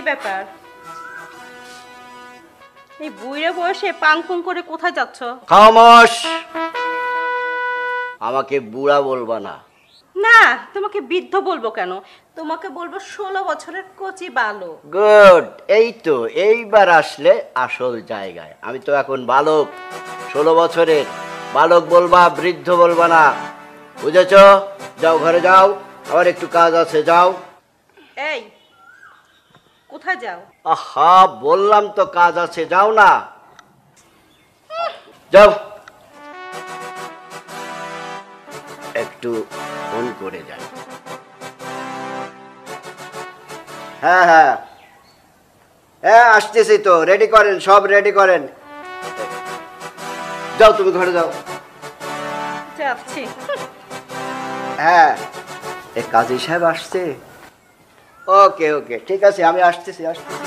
ব্যাপার? এই বুইড়ে বয়সে পাং পুং করে কোথায় যাচ্ছ? খামোশ, আমাকে বুড়া বলবা না। না, তোমাকে বৃদ্ধ বলবো কেন? তোমাকে বলবো 16 বছরের কচি বালক। গুড, এই তো এইবার আসলে আসল জায়গায়। আমি তো এখন বালক, 16 বছরের বালক বলবা, বৃদ্ধ বলবা না, বুঝেছ? যাও ঘরে যাও, আমার একটু কাজ আছে, যাও। এই, কোথায় যাও? আহা, বললাম তো কাজ আছে, যাও না, যাও। একটু ফোন করে যাও। হ্যাঁ হ্যাঁ হ্যাঁ, আসতেছি তো, রেডি করেন, সব রেডি করেন। যাও, তুমি ঘরে যাও। যাচ্ছি। হ্যাঁ, এ কাজী সাহেব আসছে। ওকে ওকে, ঠিক আছে, আমি আসতেছি আসতেছি।